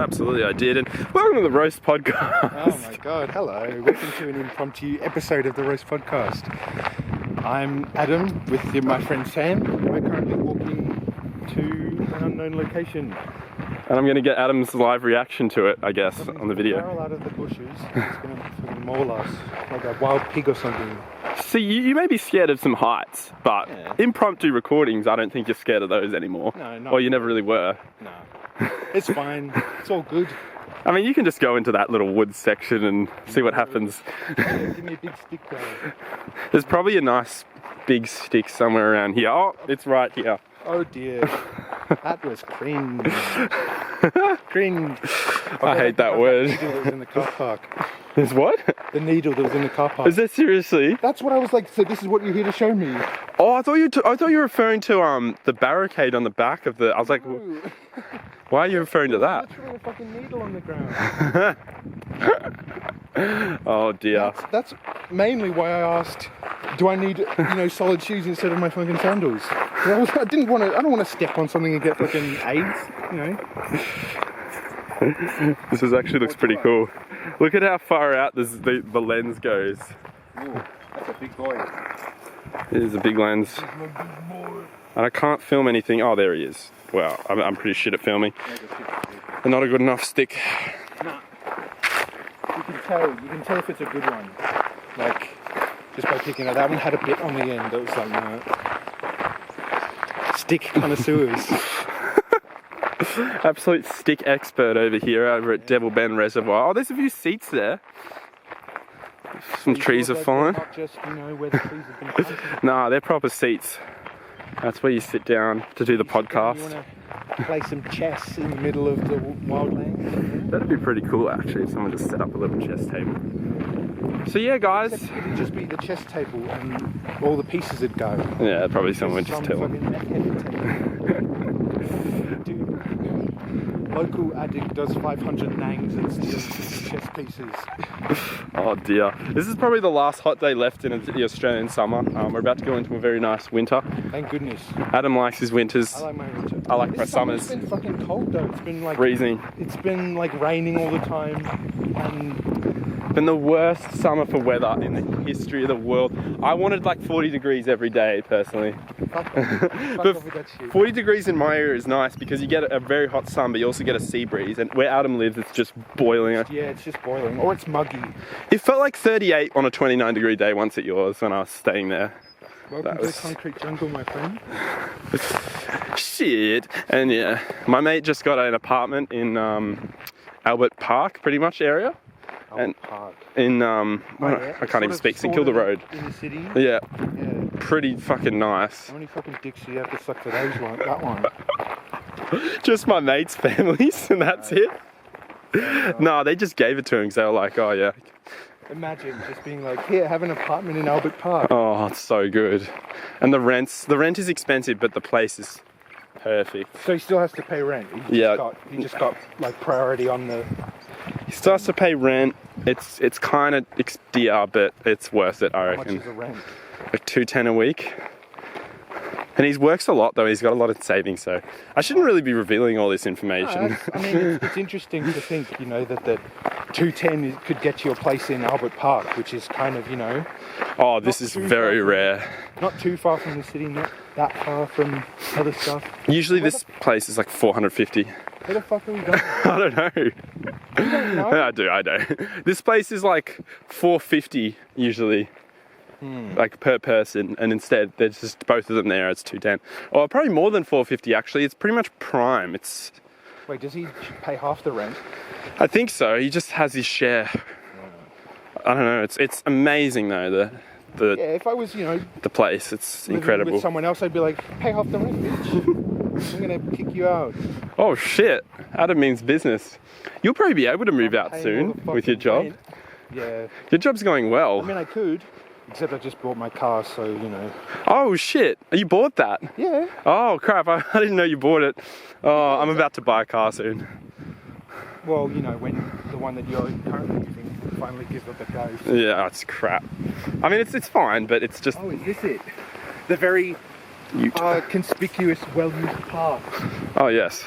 Absolutely, I did. And welcome to the Roast Podcast. Oh my god, hello. Welcome to an impromptu episode of the Roast Podcast. I'm Adam with my friend Sam. We're currently walking to an unknown location. And I'm going to get Adam's live reaction to it, I guess, on the video. Barrel out of the bushes. It's going to fucking maul us like a wild pig or something. See, you may be scared of some heights, but impromptu recordings, I don't think you're scared of those anymore. No, not or you never really were. No. It's fine. It's all good. I mean, you can just go into that little woods section and see what happens. Give me a big stick though. There's probably a nice big stick somewhere around here. Oh, it's right here. Oh dear. That was cringe. Cringe. I hate that word. The needle that was in the car park. There's what? The needle that was in the car park. Is that seriously? That's what I was like, so this is what you're here to show me. Oh, I thought you were referring to the barricade on the back of the. I was like, No. why are you referring to that? Literally a fucking needle on the ground. Oh dear. That's mainly why I asked, do I need, solid shoes instead of my fucking sandals? I don't want to step on something and get fucking AIDS, This actually looks pretty cool. Look at how far out the lens goes. Ooh, that's a big boy. It is a big lens. And I can't film anything. Oh, there he is. Wow, I'm pretty shit at filming. And not a good enough stick. Nah. You can tell if it's a good one. Like, just by picking it. That one had a bit on the end that was like, stick connoisseurs. Absolute stick expert over here, over at Devil Bend Reservoir. Oh, there's a few seats there. Some trees are fine. Not just, where the trees have been planted. Nah, they're proper seats. That's where you sit down to do the podcast. You want to play some chess in the middle of the wildlands? That'd be pretty cool, actually, if someone just set up a little chess table. So yeah, guys. It'd just be the chess table and all the pieces would go. Yeah, probably someone would just tell Local addict does 500 nangs and steals chess pieces. Oh dear. This is probably the last hot day left in the Australian summer. We're about to go into a very nice winter. Thank goodness. Adam likes his winters. I like my winter. I like my summers. It's been fucking cold though. It's been like freezing. It's been like raining all the time and been the worst summer for weather in the history of the world. I wanted like 40 degrees every day personally. But 40 degrees in my area is nice because you get a very hot sun, but you also get a sea breeze. And where Adam lives, it's just boiling. Yeah, it's just boiling. Or it's muggy. It felt like 38 on a 29-degree day once at yours when I was staying there. Welcome to the concrete jungle, my friend. Shit. And yeah, my mate just got an apartment in Albert Park, pretty much area. And Park. In I can't even speak. St Kilda Road. In the city. Yeah. Pretty fucking nice. How many fucking dicks do you have to suck for those one? That one. Just my mates' families, and that's it. No, they just gave it to him because they were like, oh yeah. Imagine just being like, here, have an apartment in Albert Park. Oh, it's so good. And the rent is expensive, but the place is perfect. So he still has to pay rent. He just got like priority on the. He still has to pay rent. It's kind of dear, but it's worth it, I reckon. How much is the rent? Like $210 a week. And he works a lot though. He's got a lot of savings, so I shouldn't really be revealing all this information. No, I mean, it's interesting to think, that 210 could get you a place in Albert Park, which is kind of, Oh, this is very rare. Not too far from the city, not that far from other stuff. Usually this place is like 450. Where the fuck are we going? I don't know. You don't know? I do. This place is like 450 usually. Like per person, and instead there's just both of them there. It's 210, or probably more than 450 actually. It's pretty much prime. Wait, does he pay half the rent? I think so. He just has his share. I don't know. It's amazing though. Yeah, if I was the place, it's incredible. With someone else, I'd be like, pay half the rent, bitch. I'm gonna kick you out. Oh shit! Adam means business. You'll probably be able to move out soon with your job. Rent. Yeah. Your job's going well. I mean, I could. Except I just bought my car, so Oh shit! You bought that? Yeah. Oh crap! I didn't know you bought it. Oh, I'm about to buy a car soon. Well, when the one that you're currently using finally gives up a ghost. Yeah, it's crap. I mean, it's fine, but it's just. Oh, is this it? The very conspicuous, well-used park. Oh yes.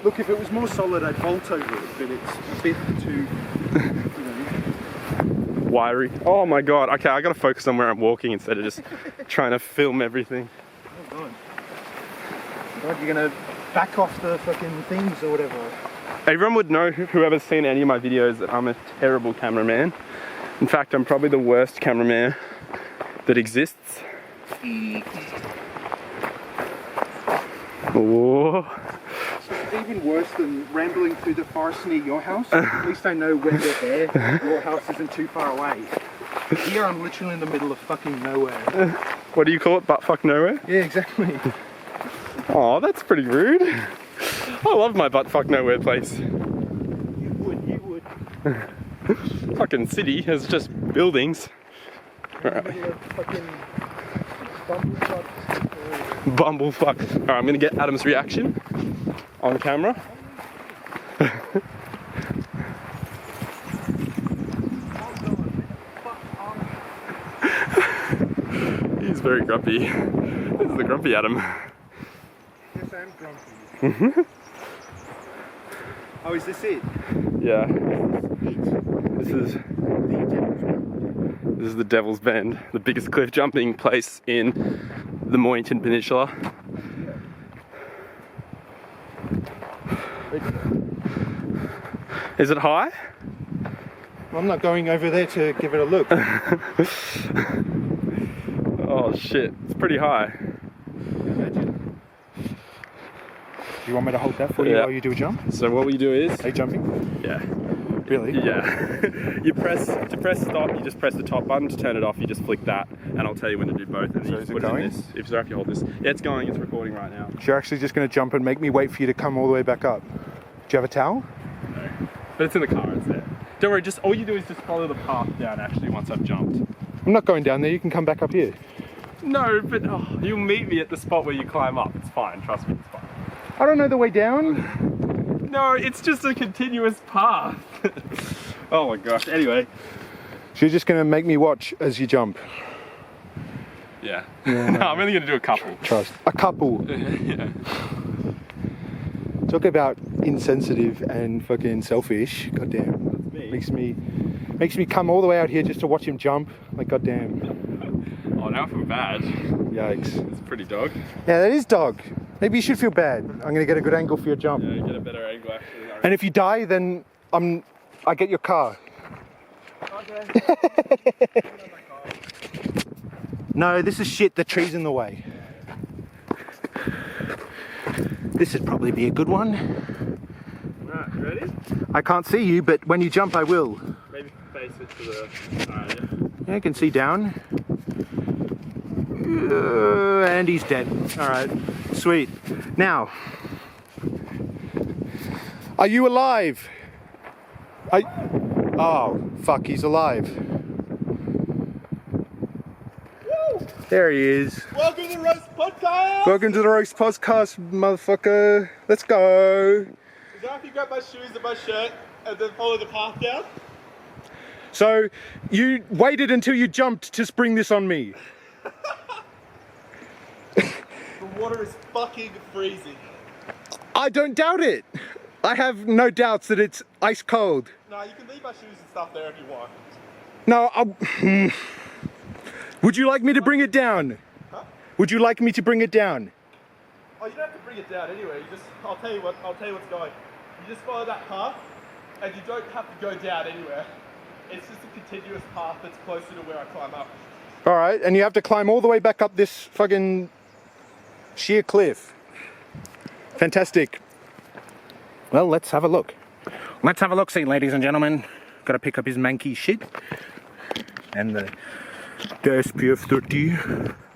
Look, if it was more solid, I'd vault over it, but it's a bit too, wiry. Oh my god. Okay, I gotta focus on where I'm walking instead of just trying to film everything. Oh god. God, you're gonna back off the fucking things or whatever. Everyone would know, whoever's seen any of my videos, that I'm a terrible cameraman. In fact, I'm probably the worst cameraman that exists. Oh. It's even worse than rambling through the forest near your house. At least I know when they're there. Your house isn't too far away. Here I'm literally in the middle of fucking nowhere. What do you call it? Buttfuck nowhere? Yeah, exactly. Oh, that's pretty rude. I love my buttfuck nowhere place. You would. Fucking city has just buildings. Alright. Bumblefuck. Alright, I'm gonna get Adam's reaction on camera. He's very grumpy. This is the grumpy Adam. Yes, I am grumpy. Oh, is this it? Yeah. This is the Devil's Bend, the biggest cliff jumping place in the Mornington Peninsula. Is it high? I'm not going over there to give it a look. Oh shit, it's pretty high. Imagine. Do you want me to hold that for you while you do a jump? So what we do is... Are you jumping? Yeah. Really? Yeah. To press stop, you just press the top button. To turn it off, you just flick that, and I'll tell you when to do both. And So you is just it put going? in this. If you hold this. Yeah, it's going, it's recording right now. So you're actually just going to jump and make me wait for you to come all the way back up. Do you have a towel? No. But it's in the car, it's there. Don't worry, just all you do is just follow the path down actually once I've jumped. I'm not going down there, you can come back up here. No, but you'll meet me at the spot where you climb up. It's fine, trust me, it's fine. I don't know the way down. No, it's just a continuous path. Oh my gosh, anyway. So you're just going to make me watch as you jump? Yeah. No, I'm only going to do a couple. Trust. A couple. Yeah. Talk about insensitive and fucking selfish. Goddamn. Makes me come all the way out here just to watch him jump. Like goddamn. Oh, now I feel bad. Yikes. It's pretty dog. Yeah, that is dog. Maybe you should feel bad. I'm going to get a good angle for your jump. Yeah, get a better angle actually. And if you die, then I get your car. Okay. No, this is shit. The tree's in the way. This would probably be a good one. Right, ready? I can't see you, but when you jump, I will. Maybe face it to the... Alright, yeah. Yeah, I can see down. And he's dead. Alright, sweet. Now, are you alive? Oh, fuck, he's alive. Woo! There he is. Welcome to the Roast Podcast! Welcome to the Roast Podcast, motherfucker. Let's go. Is that if you grab my shoes and my shirt and then follow the path down? So, you waited until you jumped to spring this on me. The water is fucking freezing. I don't doubt it. I have no doubts that it's ice cold. No, you can leave my shoes and stuff there if you want. No, would you like me to bring it down? Huh? Would you like me to bring it down? Oh, you don't have to bring it down anyway. I'll tell you what's going. You just follow that path, and you don't have to go down anywhere. It's just a continuous path that's closer to where I climb up. All right, and you have to climb all the way back up this fucking sheer cliff. Fantastic. Well, let's have a look. Let's have a look, see, ladies and gentlemen. Got to pick up his manky shit. And the SPF 30.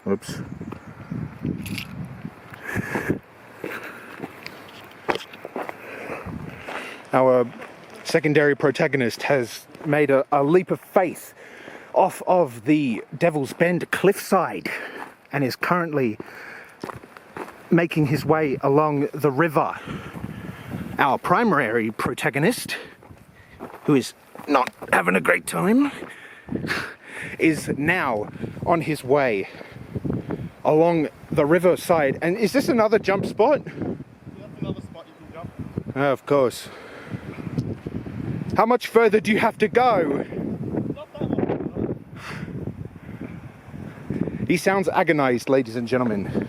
Oops. Our secondary protagonist has made a leap of faith off of the Devil's Bend cliffside and is currently making his way along the river. Our primary protagonist, who is not having a great time, is now on his way along the riverside. And is this another jump spot? Yeah, that's another spot you can jump. Of course. How much further do you have to go? Not that long. He sounds agonized, ladies and gentlemen.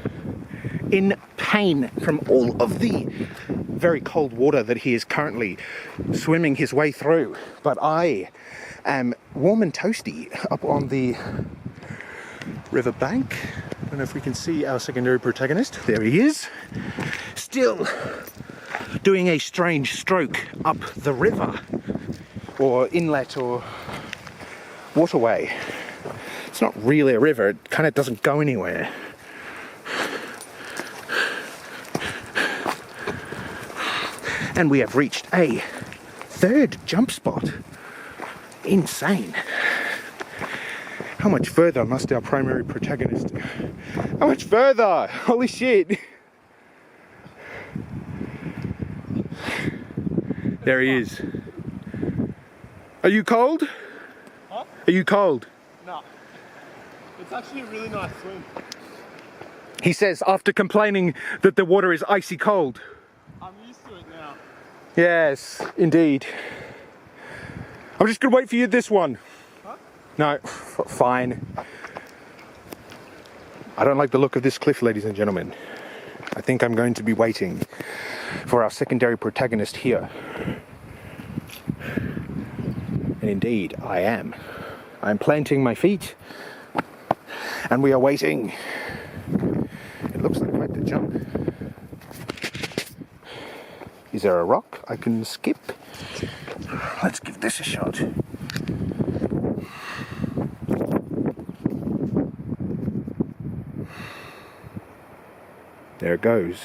In pain from all of the very cold water that he is currently swimming his way through. But I am warm and toasty up on the river bank. I don't know if we can see our secondary protagonist. There he is. Still doing a strange stroke up the river, or inlet, or waterway. It's not really a river, it kind of doesn't go anywhere. And we have reached a third jump spot. Insane. How much further must our primary protagonist? How much further? Holy shit. There he is. Are you cold? Huh? Are you cold? No. It's actually a really nice swim. He says after complaining that the water is icy cold. I'm used to it now. Yes, indeed. I'm just gonna wait for you this one. Huh? No, fine. I don't like the look of this cliff, ladies and gentlemen. I think I'm going to be waiting for our secondary protagonist here. And indeed, I am. I'm planting my feet, and we are waiting. It looks like quite the jump. Is there a rock I can skip? Let's give this a shot. There it goes.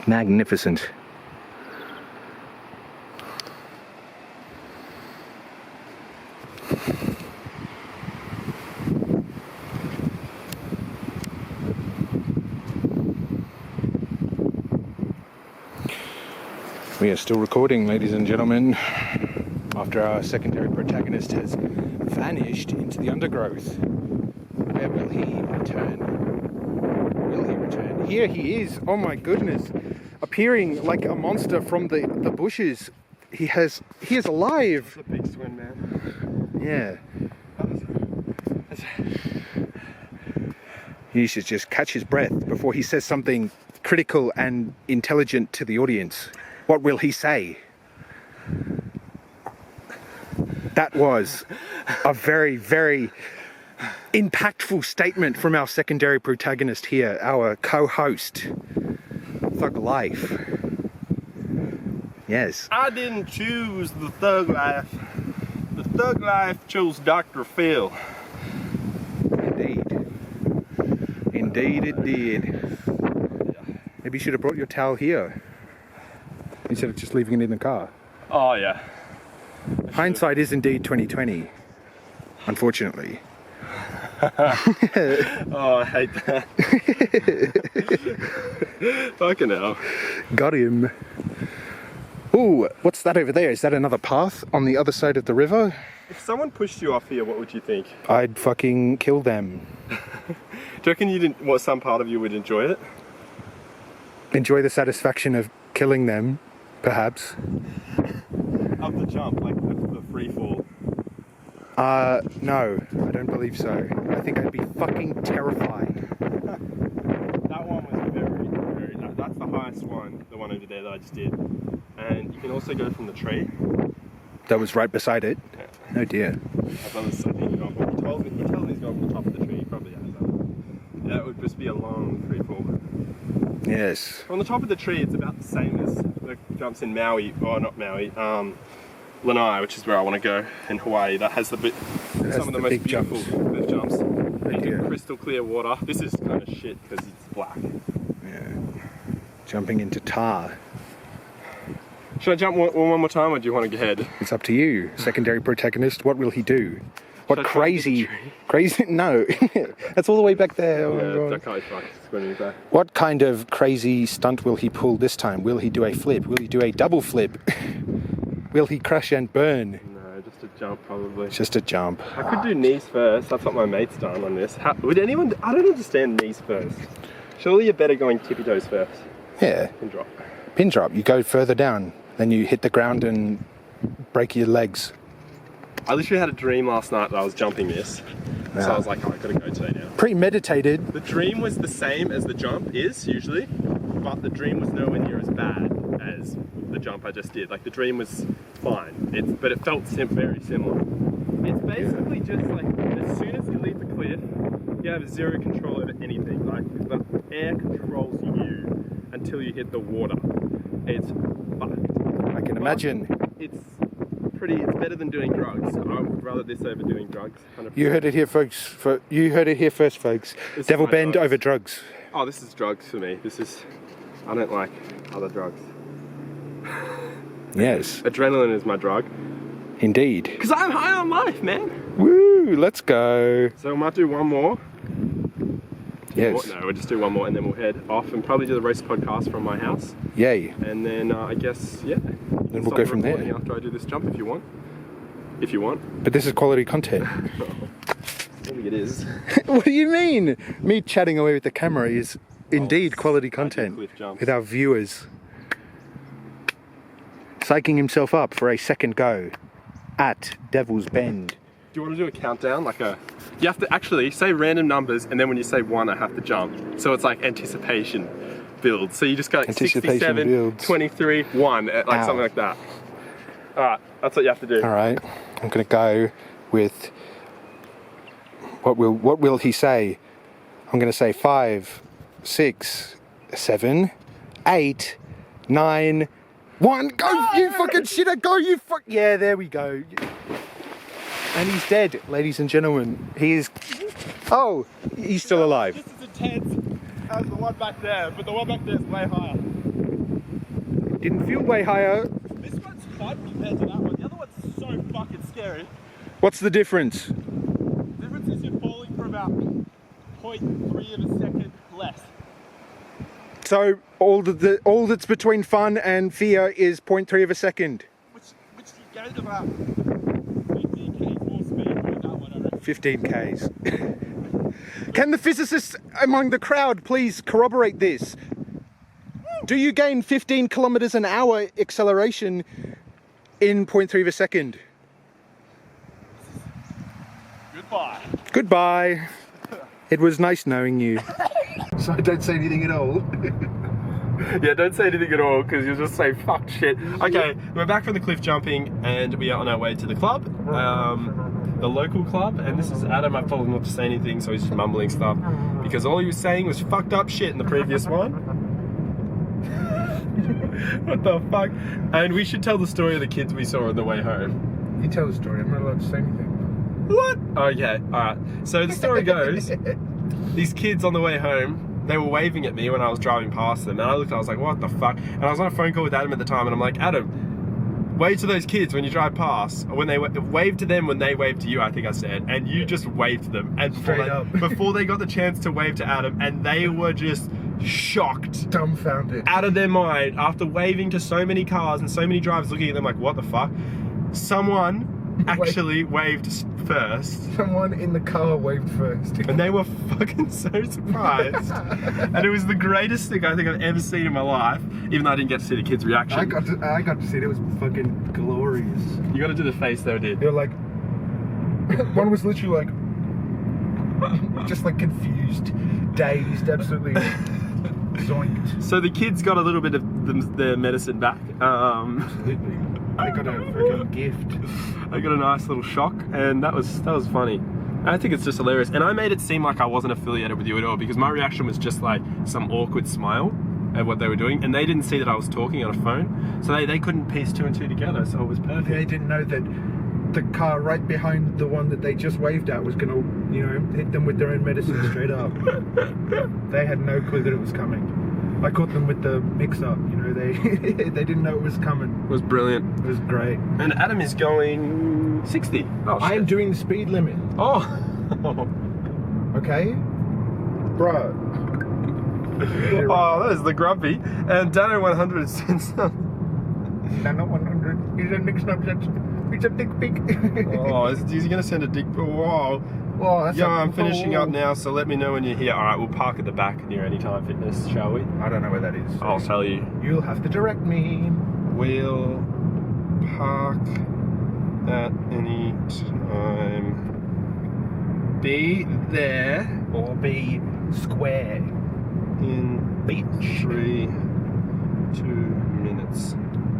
Magnificent. We are still recording, ladies and gentlemen, after our secondary protagonist has vanished into the undergrowth. Where will he return? Will he return? Here he is, oh my goodness, appearing like a monster from the bushes. He is alive. It's a big swim, man. Yeah. He should just catch his breath before he says something critical and intelligent to the audience. What will he say? That was a very, very impactful statement from our secondary protagonist here, our co-host, Thug Life. Yes. I didn't choose the thug life. The thug life chose Dr. Phil. Indeed. Indeed it did. Maybe you should have brought your towel here instead of just leaving it in the car. Oh yeah. Hindsight is indeed 2020, unfortunately. Oh, I hate that. Fucking hell. Got him. Ooh, what's that over there? Is that another path on the other side of the river? If someone pushed you off here, what would you think? I'd fucking kill them. Do you reckon some part of you would enjoy it? Enjoy the satisfaction of killing them, perhaps. Of the jump, like the free fall. No, I don't believe so. I think I'd be fucking terrified. That one was very, that's the highest one, the one over there that I just did. And you can also go from the tree. That was right beside it? Yeah. Oh dear. I think he's gone, he told me he's gone from the top of the tree, he probably has that. That would just be a long free fall. Yes. On the top of the tree, it's about the same as the jumps in Maui, or not Maui, Lanai, which is where I want to go in Hawaii. That has some of the most beautiful cliff jumps. And crystal clear water. This is kind of shit because it's black. Yeah. Jumping into tar. Should I jump one more time, or do you want to go ahead? It's up to you. Secondary protagonist, what will he do? What crazy... No. That's all the way back there. Oh, that can't be fucked. It's going to be back. What kind of crazy stunt will he pull this time? Will he do a flip? Will he do a double flip? Will he crash and burn? No, just a jump probably. Just a jump. I could do knees first. That's what my mate's done on this. Would anyone? I don't understand knees first. Surely you're better going tippy toes first. Yeah. And drop. Pin drop. You go further down, then you hit the ground and break your legs. I literally had a dream last night that I was jumping this. So I was like, oh, I gotta go today now. Pretty meditated. The dream was the same as the jump is usually, but the dream was nowhere near as bad as the jump I just did. Like the dream was fine, but it felt very similar. It's basically just like as soon as you leave the cliff, you have zero control over anything. Like the air controls you until you hit the water. It's fucked. I can imagine. It's better than doing drugs. I would rather this over doing drugs. 100%. You heard it here, folks. You heard it here first, folks. Devil Bend over drugs. Oh, this is drugs for me. I don't like other drugs. Yes. Adrenaline is my drug. Indeed. Because I'm high on life, man. Woo, let's go. So we might do one more. Yes. No, we'll just do one more and then we'll head off and probably do the roast podcast from my house. Yay. And then I guess, yeah. Then we'll go from there. After I do this jump, if you want. If you want. But this is quality content. I think it is. What do you mean? Me chatting away with the camera is indeed quality content with our viewers. Psyching himself up for a second go at Devil's Bend. Do you want to do a countdown? You have to actually say random numbers, and then when you say one, I have to jump. So it's like anticipation build. So you just go like 67, builds. 23, 1, like something like that. All right, that's what you have to do. All right, I'm gonna go with what will he say? I'm gonna say 5, 6, 7, 8, 9, 1. Go, you fucking shitter! Go, you fuck! Yeah, there we go. And he's dead, ladies and gentlemen. He is. Oh, he's still alive. Just as intense as the one back there, but the one back there is way higher. Didn't feel way higher. This one's fun compared to that one. The other one's so fucking scary. What's the difference? The difference is you're falling for about 0.3 of a second less. So all that's between fun and fear is 0.3 of a second. Which you gained about 15 k's more speed with that one, I reckon. 15 k's. Can the physicists among the crowd please corroborate this? Do you gain 15 kilometers an hour acceleration in 0.3 of a second? Goodbye. Goodbye. It was nice knowing you. So don't say anything at all. Yeah, don't say anything at all because you'll just say fuck shit. Okay, we're back from the cliff jumping and we are on our way to the club, the local club, and this is Adam. I've told him not to say anything, so he's just mumbling stuff because all he was saying was fucked up shit in the previous one. What the fuck? And we should tell the story of the kids we saw on the way home. You tell the story, I'm not allowed to say anything. What? Okay, alright. So the story goes, these kids on the way home, they were waving at me when I was driving past them, and I looked, I was like, what the fuck? And I was on a phone call with Adam at the time, and I'm like, Adam, wave to those kids when you drive past, or when they wave to them when they wave to you, I think I said, and you just waved to them. And before they got the chance to wave to Adam, and they were just shocked. Dumbfounded. Out of their mind, after waving to so many cars and so many drivers looking at them like, what the fuck? Someone actually waved first. Someone in the car waved first. And they were fucking so surprised. And it was the greatest thing I think I've ever seen in my life, even though I didn't get to see the kids' reaction. I got to see it. It was fucking glorious. You got to do the face though, dude. They're like, one was literally like, just like confused, dazed, absolutely zoinked. So the kids got a little bit of their medicine back. Absolutely. I got a freaking gift. I got a nice little shock, and that was funny. I think it's just hilarious, and I made it seem like I wasn't affiliated with you at all because my reaction was just like some awkward smile at what they were doing, and they didn't see that I was talking on a phone, so they couldn't piece 2 and 2 together. So it was perfect. They didn't know that the car right behind the one that they just waved at was gonna, you know, hit them with their own medicine straight up. They had no clue that it was coming. I caught them with the mix-up, you know, they didn't know it was coming. It was brilliant. It was great. And Adam is going 60. Oh, I am doing the speed limit. Oh. Okay? Bro. Oh, that is the grumpy. And Dano 100 since Nano 100. He's a Nick Snapchat. It's a dick pic. Oh, is he going to send a dick? Whoa. Oh, that's I'm finishing up now, so let me know when you're here. Alright, we'll park at the back near Anytime Fitness, shall we? I don't know where that is. So I'll tell you. You'll have to direct me. We'll park at any time. Be there Or be square. in Beach. 2 minutes.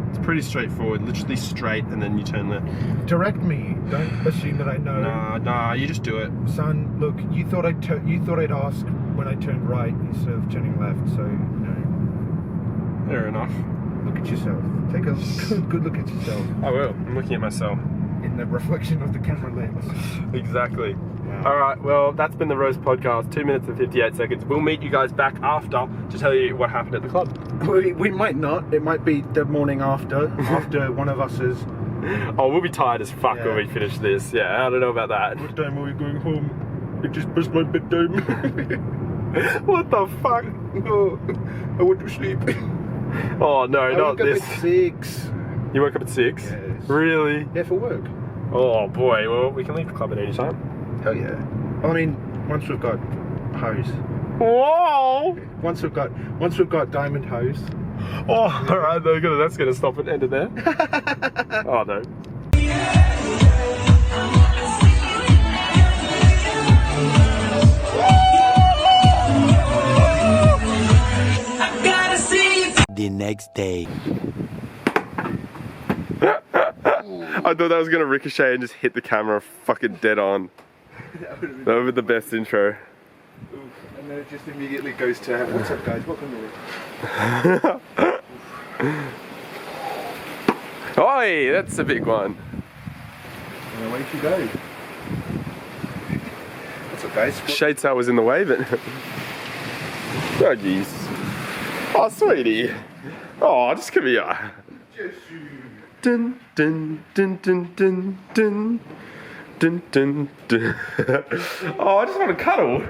It's pretty straightforward, literally straight, and then you turn left. Direct me. Don't assume that I know. Nah, you just do it. Son, look, you thought I'd ask when I turned right instead of turning left, so Fair enough. look at yourself. Take a good look at yourself I will. I'm looking at myself. in the reflection of the camera lens. Exactly. Wow. Alright, well, that's been the Roast Podcast, 2 minutes and 58 seconds. We'll meet you guys back after to tell you what happened at the club. We might not. It might be the morning after one of us is. Oh, we'll be tired as fuck Yeah. when we finish this. Yeah, I don't know about that. What time are we going home? It just past my bedtime. What the fuck? Oh, I went to sleep. Oh no, I not woke up this. at 6. You woke up at 6? Yes. Really? Yeah, for work. Oh boy, well, we can leave the club at any time. Hell yeah. I mean, once we've got hose. Whoa! Once we've got diamond hose. Oh, alright, that's gonna stop it, end it there. Oh no. The next day. I thought that was gonna ricochet and just hit the camera fucking dead on. That would have been the best intro. And then it just immediately goes to, what's up guys, welcome to Oi, that's a big one. And away she goes. What's up guys? Shade sail was in the way, but... Doggies. Oh, sweetie. Oh, just come here. Dun, dun, dun, dun, dun, dun. Dun, dun, dun. Oh, I just want to cuddle.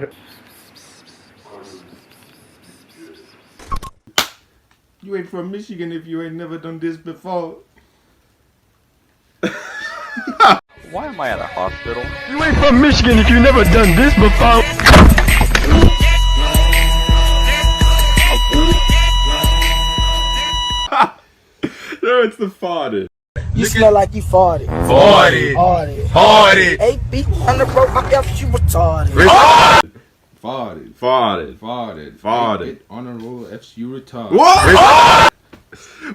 You ain't from Michigan if you ain't never done this before. Why am I at a hospital? You ain't from Michigan if you've never done this before. No, it's the farted. You smell like you farted. Farted. Farted. Farted. Hey, beat on the road, I got you retarded. Farted. Farted. Farted. Farted. On a roll, F's you retard. What?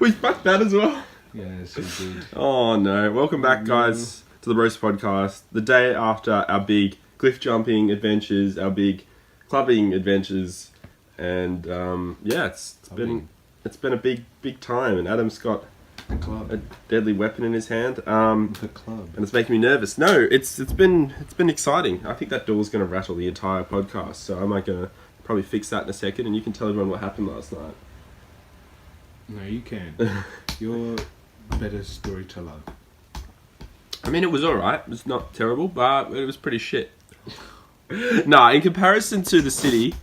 We fucked that as well. Yes, you did. Oh no. Welcome back, guys, to the Roast Podcast. The day after our big cliff jumping adventures, our big clubbing adventures, and yeah, it's been a big time. And Adam's got The club. a deadly weapon in his hand. The club. And it's making me nervous. No, it's been exciting. I think that door's going to rattle the entire podcast, so I'm going to probably fix that in a second, and you can tell everyone what happened last night. No, you can. You're a better storyteller. I mean, it was alright. It was not terrible, but it was pretty shit. Nah, in comparison to the city,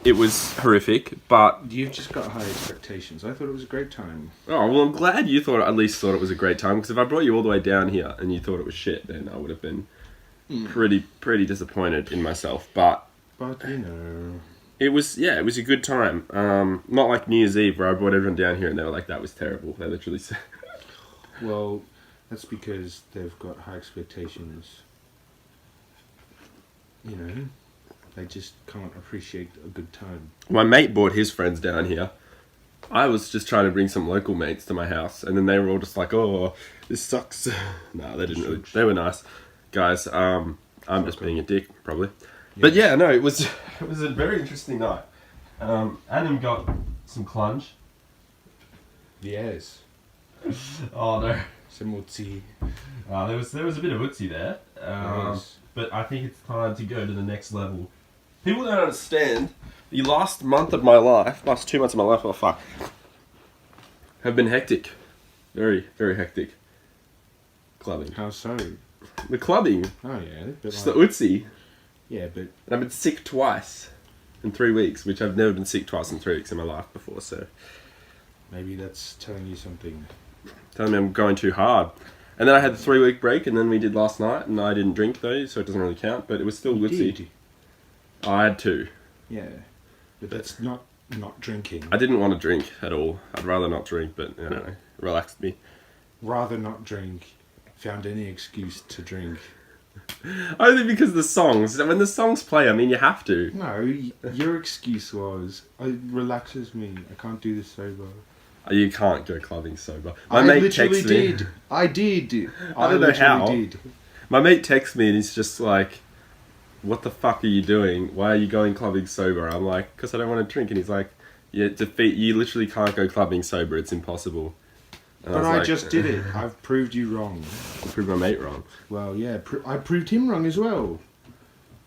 it was horrific, but... You've just got high expectations. I thought it was a great time. Oh, well, I'm glad you at least thought it was a great time, because if I brought you all the way down here and you thought it was shit, then I would have been pretty disappointed in myself, but... But, you know... It was a good time. Not like New Year's Eve, where I brought everyone down here and they were like, that was terrible. They literally said... Well, that's because they've got high expectations. You know, they just can't appreciate a good time. My mate brought his friends down here. I was just trying to bring some local mates to my house, and then they were all just like, oh, this sucks. No, they didn't really. They were nice. Guys, I'm just being a dick, probably. Yeah. But yeah, no, it was a very interesting night. Adam got some clunge. Yes. Oh no. Some Utsi. There was a bit of Utsi there. But I think it's time to go to the next level. People don't understand. The last 2 months of my life, oh fuck, have been hectic. Very, very hectic. Clubbing. How so? The clubbing. Oh yeah. But Just like, the Utsi. yeah, but And I've been sick twice in 3 weeks, which I've never been sick twice in 3 weeks in my life before, so... maybe that's telling you something. telling me I'm going too hard. And then I had the 3-week break, and then we did last night, and I didn't drink though, so it doesn't really count, but it was still woodsy. I had 2. Yeah, but that's not drinking. I didn't want to drink at all. I'd rather not drink, but I don't know, it relaxed me. Rather not drink. Found any excuse to drink. Only because the songs. When the songs play, I mean, you have to. No, your excuse was, it relaxes me. I can't do this sober. You can't go clubbing sober. I literally did. I did. I don't know how. Did. My mate texts me and he's just like, "What the fuck are you doing? Why are you going clubbing sober?" I'm like, "Because I don't want to drink." And he's like, "You literally can't go clubbing sober. It's impossible." And But was I like, just did it. I've proved you wrong. I proved my mate wrong. Well, yeah, I proved him wrong as well.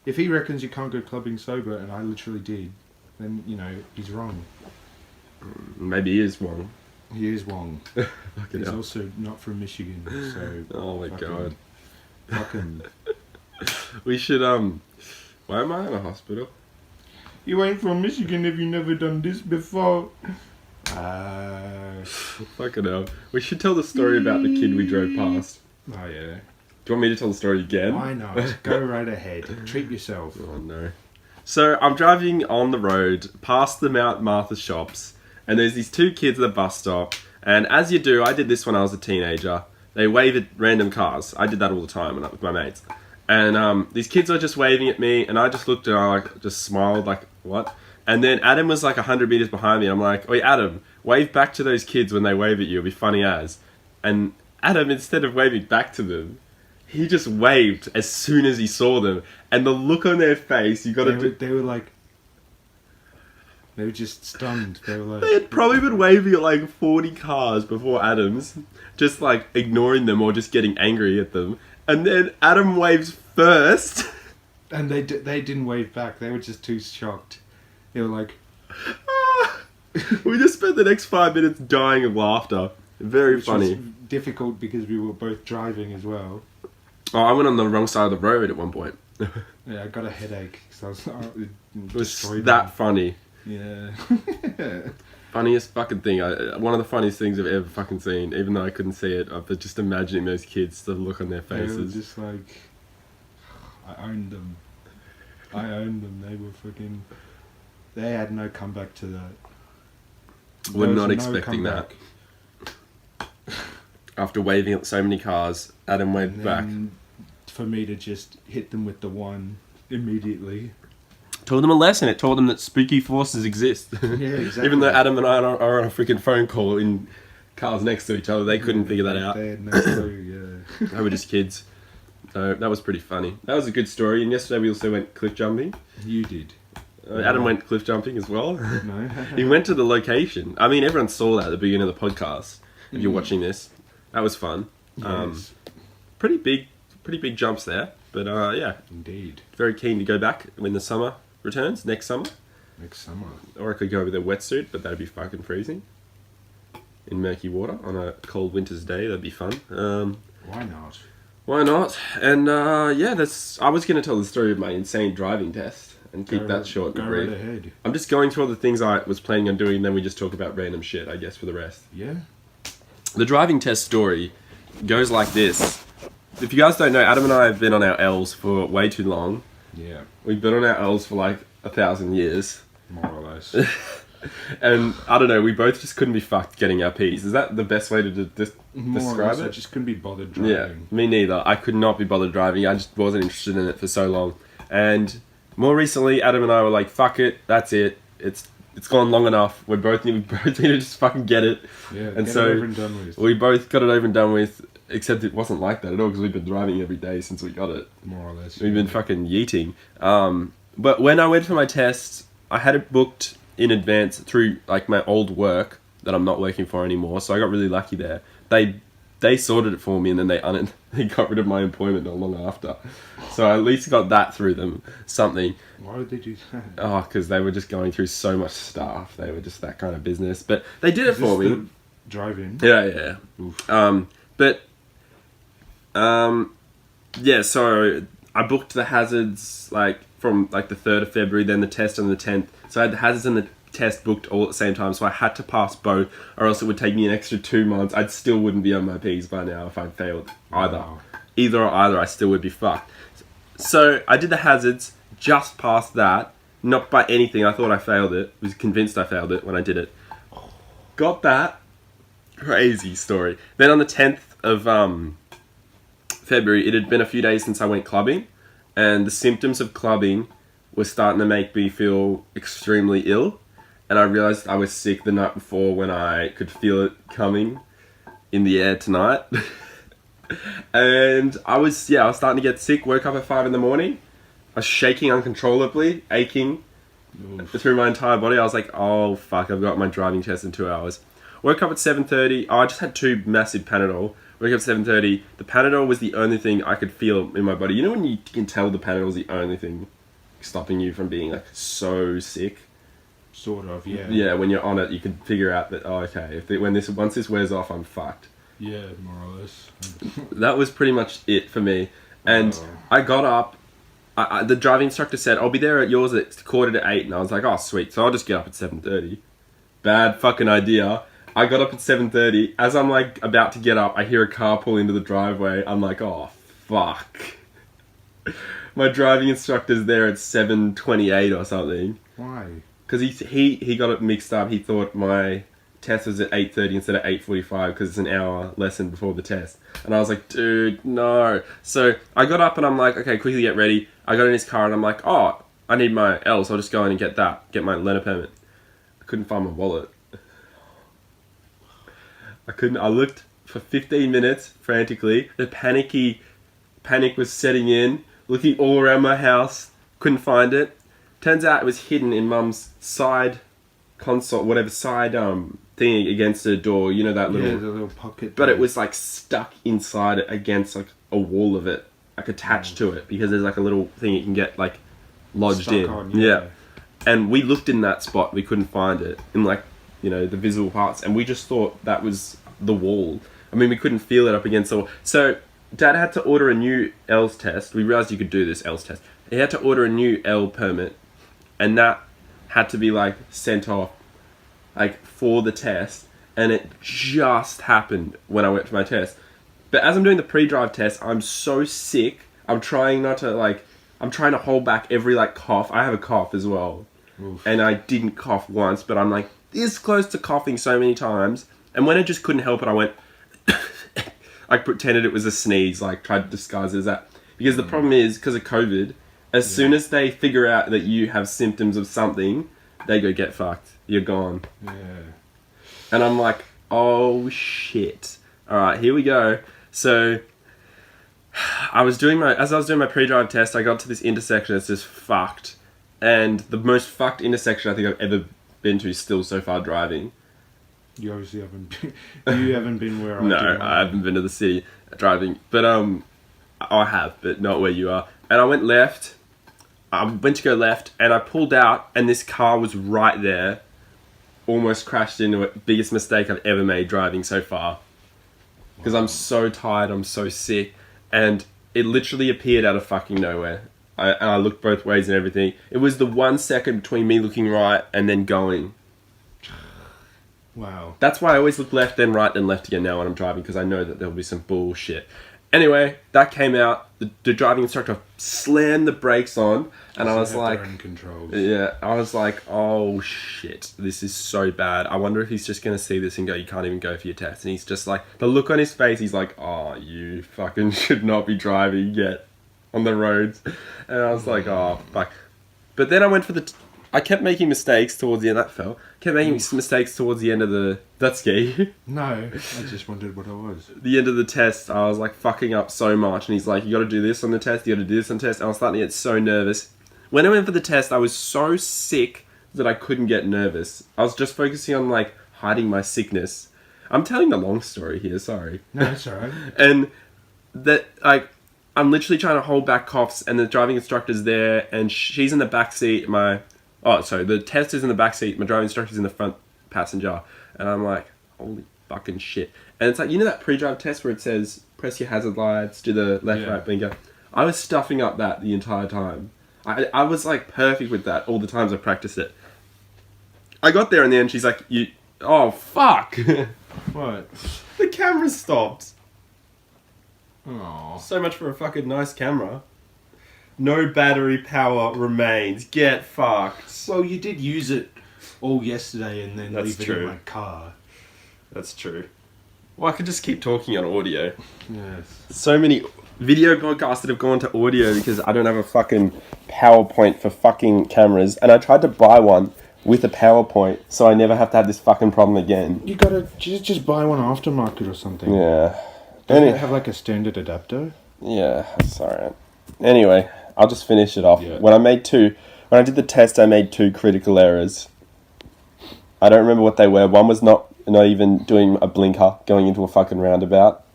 If he reckons you can't go clubbing sober, and I literally did, then, he's wrong. Maybe he is wrong. He is wrong. He's hell. also not from Michigan, so... Oh my god. Fucking... We should, why am I in a hospital? You ain't from Michigan if you never done this before. Fucking hell. We should tell the story about the kid we drove past. Oh, yeah. Do you want me to tell the story again? Why not? Go right ahead. Treat yourself. Oh no. So I'm driving on the road past the Mount Martha shops, and there's these 2 kids at the bus stop, and as you do, I did this when I was a teenager, they wave at random cars. I did that all the time with my mates. And these kids are just waving at me, and I just looked and I just smiled like, what? And then Adam was like 100 meters behind me, and I'm like, "Oi, Adam, wave back to those kids when they wave at you, it'll be funny as." And Adam, instead of waving back to them, he just waved as soon as he saw them, and the look on their face, you gotta They were like... They were just stunned. They were like... They had probably been waving at like 40 cars before Adam's, just like ignoring them or just getting angry at them. And then Adam waves first. And they didn't wave back. They were just too shocked. They were like... We just spent the next 5 minutes dying of laughter. Very funny. Was difficult because we were both driving as well. Oh, I went on the wrong side of the road at one point. Yeah, I got a headache. So I was, It was that funny. Yeah. Funniest fucking thing. One of the funniest things I've ever fucking seen. Even though I couldn't see it, I'm just imagining those kids, the look on their faces. They were just like... I owned them. They were fucking... They had no comeback to that. We're There was not no expecting comeback. that. After waving at so many cars, Adam waved And back. then for me to just hit them with the one immediately. Taught them a lesson. It taught them that spooky forces exist. Yeah, exactly. Even though Adam and I are on a freaking phone call in cars next to each other, they couldn't figure that out. They had no clue, yeah. They were just kids. So that was pretty funny. That was a good story. And yesterday we also went cliff jumping. You did. Adam went cliff jumping as well. No. He went to the location. I mean, everyone saw that at the beginning of the podcast. If you're watching this, that was fun. Yes. Pretty big jumps there. But yeah, Indeed. very keen to go back when the summer returns next summer. Next summer. Or I could go with a wetsuit, but that'd be fucking freezing. In murky water on a cold winter's day, that'd be fun. Why not? Why not? And yeah, I was going to tell the story of my insane driving test and keep that short and Go brief. right ahead. I'm just going through all the things I was planning on doing, and then we just talk about random shit, I guess, for the rest. Yeah? The driving test story goes like this. If you guys don't know, Adam and I have been on our L's for way too long. Yeah. We've been on our L's for like 1,000 years. More or less. And I don't know, we both just couldn't be fucked getting our P's. Is that the best way to More or describe less, it? I just couldn't be bothered driving. Yeah, me neither. I could not be bothered driving. I just wasn't interested in it for so long. And more recently, Adam and I were like, "Fuck it, that's it. It's gone long enough. We both need to just fucking get it." Yeah, and get so it over and done with. we both got it over and done with. Except it wasn't like that at all because we've been driving every day since we got it. More or less. We've been fucking yeeting. But when I went for my test, I had it booked in advance through like my old work that I'm not working for anymore. So I got really lucky there. They sorted it for me, and then they got rid of my employment not long after. So I at least got that through them. Something. Why would they do that? Oh, because they were just going through so much stuff. They were just that kind of business. But they did it for me. Drive-in? Yeah. Yeah, so I booked the hazards like from like the 3rd of February, then the test on the 10th. So I had the hazards on the test booked all at the same time, so I had to pass both, or else it would take me an extra 2 months. I still wouldn't be on my P's by now if I failed either. Wow. Either or either, I still would be fucked. So I did the hazards, just passed that, not by anything. I thought I failed it. Was convinced I failed it when I did it. Got that. Crazy story. Then on the 10th of February, it had been a few days since I went clubbing, and the symptoms of clubbing were starting to make me feel extremely ill, and I realized I was sick the night before when I could feel it coming in the air tonight. And I was starting to get sick. Woke up at 5 in the morning. I was shaking uncontrollably, aching through my entire body. I was like, oh fuck, I've got my driving test in 2 hours. Woke up at 7:30. I just had 2 massive Panadol. Woke up at 7:30. The Panadol was the only thing I could feel in my body. You know when you can tell the Panadol is the only thing stopping you from being like so sick? Sort of, yeah. Yeah, when you're on it, you can figure out that, oh, okay, once this wears off, I'm fucked. Yeah, more or less. That was pretty much it for me. And I got up. The driving instructor said, I'll be there at yours at 7:45, and I was like, oh, sweet. So I'll just get up at 7:30. Bad fucking idea. I got up at 7:30. As I'm like about to get up, I hear a car pull into the driveway. I'm like, oh, fuck. My driving instructor's there at 7:28 or something. Why? Because he got it mixed up. He thought my test was at 8:30 instead of 8:45 because it's an hour lesson before the test. And I was like, dude, no. So I got up and I'm like, okay, quickly get ready. I got in his car and I'm like, oh, I need my L, so I'll just go in and get my learner permit. I couldn't find my wallet. I looked for 15 minutes frantically. The panic was setting in, looking all around my house, couldn't find it. Turns out it was hidden in Mum's side console, whatever side thing against the door. You know that little, yeah, the little pocket. But it was like stuck inside it against like a wall of it, like attached to it, because there's like a little thing you can get like lodged Stuck in. on, yeah. And we looked in that spot, we couldn't find it in like, you know, the visible parts, and we just thought that was the wall. I mean, we couldn't feel it up against the wall. So Dad had to order a new L's test. We realized you could do this L's test. He had to order a new L permit, and that had to be like sent off like for the test, and it just happened when I went for my test. But as I'm doing the pre-drive test, I'm so sick. I'm trying to hold back every like cough. I have a cough as well. Oof. And I didn't cough once, but I'm like this close to coughing so many times. And when I just couldn't help it, I went, I pretended it was a sneeze, like tried to disguise it as that. Because the problem is, because of COVID, as soon as they figure out that you have symptoms of something, they go, get fucked. You're gone. Yeah. And I'm like, oh shit. Alright, here we go. So, as I was doing my pre-drive test, I got to this intersection that's just fucked. And the most fucked intersection I think I've ever been to still so far driving. You obviously haven't been where I No, do. I haven't been to the city driving. But I have, but not where you are. And I went left. I went to go left, and I pulled out, and this car was right there. Almost crashed into it. Biggest mistake I've ever made driving so far. Because I'm so tired, I'm so sick. And it literally appeared out of fucking nowhere. And I looked both ways and everything. It was the 1 second between me looking right and then going. Wow. That's why I always look left, then right, then left again now when I'm driving, because I know that there'll be some bullshit. Anyway, that came out. The driving instructor slammed the brakes on, and I was like, yeah, I was like, oh shit, this is so bad. I wonder if he's just going to see this and go, you can't even go for your test. And he's just like, the look on his face, he's like, oh, you fucking should not be driving yet on the roads. And I was like, oh, fuck. But then I went for I kept making mistakes towards the end. That fell. Kept making mistakes towards the end of the... That's scary. No, I just wondered what it was. The end of the test, I was like fucking up so much. And he's like, you got to do this on the test. You got to do this on the test. And I was starting to get so nervous. When I went for the test, I was so sick that I couldn't get nervous. I was just focusing on like hiding my sickness. I'm telling the long story here. Sorry. No, that's alright. And that like... I'm literally trying to hold back coughs, and the driving instructor's there, and she's in the back seat. The test is in the back seat. My driving instructor's in the front passenger, and I'm like, holy fucking shit! And it's like, you know that pre-drive test where it says press your hazard lights, do the left right blinker. I was stuffing up that the entire time. I was like perfect with that all the times I practiced it. I got there in the end. She's like, oh fuck. What? The camera stopped. Oh. So much for a fucking nice camera. No battery power remains. Get fucked. Well, you did use it all yesterday and then That's leave it true. in my car. That's true. Well, I could just keep talking on audio. Yes. So many video podcasts that have gone to audio because I don't have a fucking PowerPoint for fucking cameras. And I tried to buy one with a PowerPoint so I never have to have this fucking problem again. You gotta just buy one aftermarket or something. Yeah. Doesn't it have like a standard adapter? Yeah, sorry. Anyway, I'll just finish it off. Yeah. When I did the test, I made 2 critical errors. I don't remember what they were. One was not even doing a blinker, going into a fucking roundabout.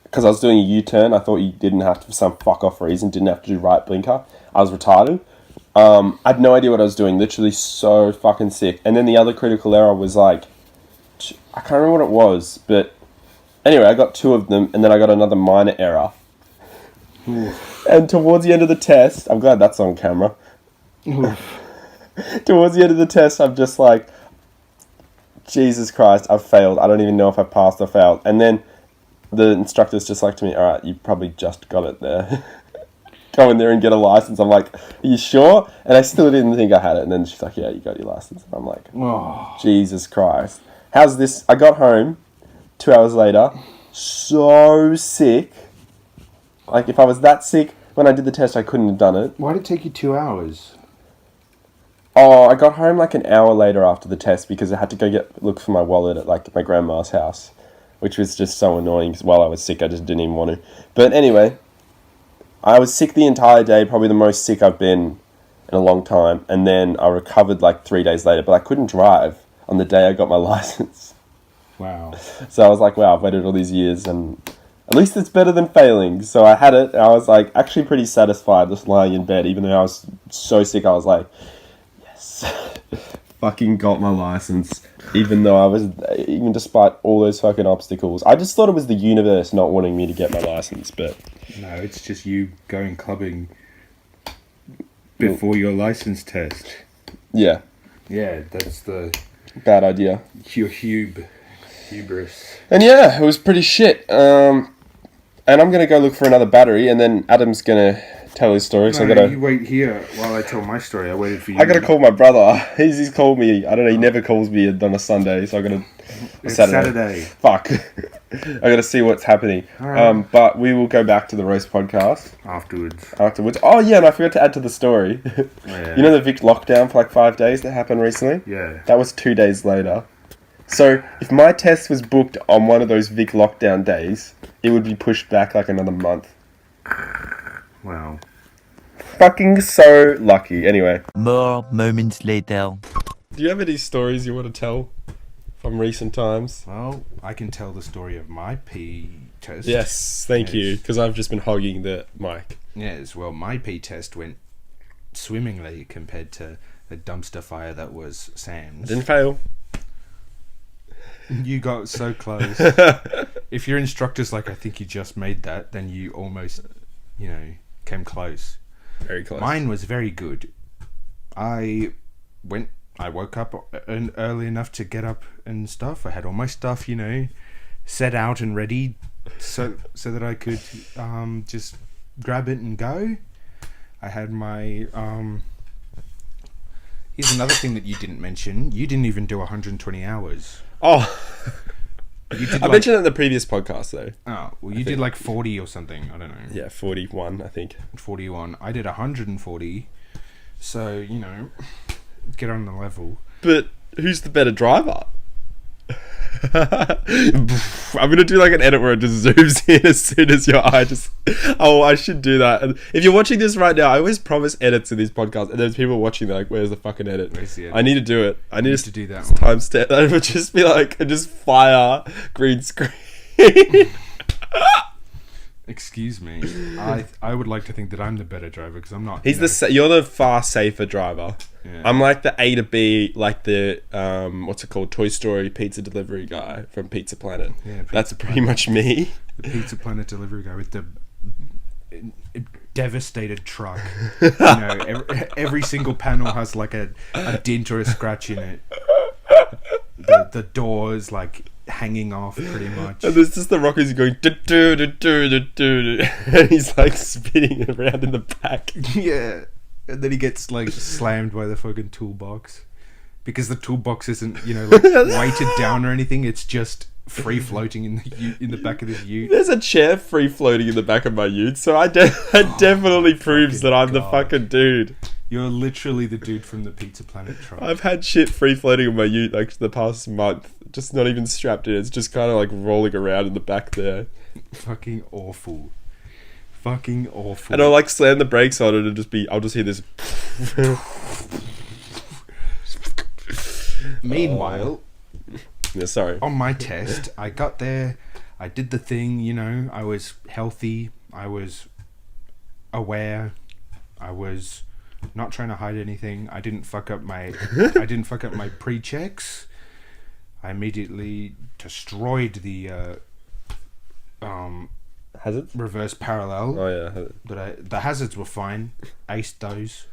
Because I was doing a U-turn, I thought you didn't have to, for some fuck-off reason, didn't have to do right blinker. I was retarded. I had no idea what I was doing, literally so fucking sick. And then the other critical error was like, I can't remember what it was, but anyway, I got 2 of them, and then I got another minor error. And towards the end of the test, I'm glad that's on camera. Towards the end of the test, I'm just like, Jesus Christ, I've failed. I don't even know if I passed or failed. And then the instructor's just like to me, alright, you probably just got it there. Go in there and get a license. I'm like, are you sure? And I still didn't think I had it. And then she's like, yeah, you got your license. And I'm like, Oh. Jesus Christ. How's this? I got home 2 hours later, so sick. Like, if I was that sick when I did the test, I couldn't have done it. Why did it take you 2 hours? Oh, I got home like an hour later after the test because I had to go look for my wallet at like my grandma's house, which was just so annoying because while I was sick, I just didn't even want to. But anyway, I was sick the entire day, probably the most sick I've been in a long time. And then I recovered like 3 days later, but I couldn't drive on the day I got my license. Wow. So I was like, wow, I've waited all these years and at least it's better than failing. So I had it and I was like actually pretty satisfied just lying in bed, even though I was so sick. I was like, yes, fucking got my license. Even despite all those fucking obstacles. I just thought it was the universe not wanting me to get my license, but... No, it's just you going clubbing before your license test. Yeah. Yeah, that's the... Bad idea. Your hubris. And yeah, it was pretty shit. And I'm going to go look for another battery, and then Adam's going to tell his story. So No, you wait here while I tell my story. I waited for you. I got to call my brother. He's called me. I don't know, he never calls me on a Sunday, so I got to... It's Saturday. Fuck. I got to see what's happening. Alright. But we will go back to the roast podcast Afterwards. Oh yeah, and I forgot to add to the story. Yeah. You know the Vic lockdown for like 5 days that happened recently? Yeah. That was 2 days later. So if my test was booked on one of those Vic lockdown days, it would be pushed back like another month. Wow. Fucking so lucky. Anyway. More moments later. Do you have any stories you want to tell from recent times? Well, I can tell the story of my P test. Yes, thank you, because I've just been hogging the mic. Yes, well, my P test went swimmingly compared to the dumpster fire that was Sam's. Didn't fail. You got so close. If your instructor's like, I think you just made that, then you almost, came close. Very close. Mine was very good. I woke up early enough to get up and stuff. I had all my stuff, set out and ready so that I could just grab it and go. I had my... Here's another thing that you didn't mention. You didn't even do 120 hours. Oh, I mentioned it in the previous podcast though. Oh, well, you did like 40 or something. I don't know. Yeah, 41, I think. 41. I did 140. So, get on the level. But who's the better driver? I'm gonna do like an edit where it just zooms in as soon as your eye just... Oh, I should do that. And if you're watching this right now, I always promise edits in these podcasts, and there's people watching, they're like, where's the fucking edit? Where's the edit? I need to do it. I need to do that one. Timestamp that. It would just be like, just fire green screen. Excuse me. I would like to think that I'm the better driver because I'm not. You're the far safer driver. Yeah. I'm like the A to B, like the what's it called, Toy Story pizza delivery guy from Pizza Planet. Yeah, that's pretty much me. The Pizza Planet delivery guy with the devastated truck. You know, every single panel has like a dent or a scratch in it. The door is like hanging off pretty much. And there's just the rockers going and he's like spinning around in the back. Yeah. And then he gets like slammed by the fucking toolbox. Because the toolbox isn't, you know, like weighted down or anything. It's just free floating in the back of this ute. There's a chair free floating in the back of my ute, so that definitely proves that I'm the fucking dude. You're literally the dude from the Pizza Planet truck. I've had shit free floating in my ute like the past month, just not even strapped in. It's just kind of like rolling around in the back there. Fucking awful. Fucking awful. And I'll like slam the brakes on it and I'll just hear this. Meanwhile, yeah, sorry. on my test, I got there, I did the thing, you know, I was healthy, I was aware, I was not trying to hide anything. I didn't fuck up my pre-checks. I immediately destroyed the hazards, reverse parallel. Oh yeah, But the hazards were fine. Aced those.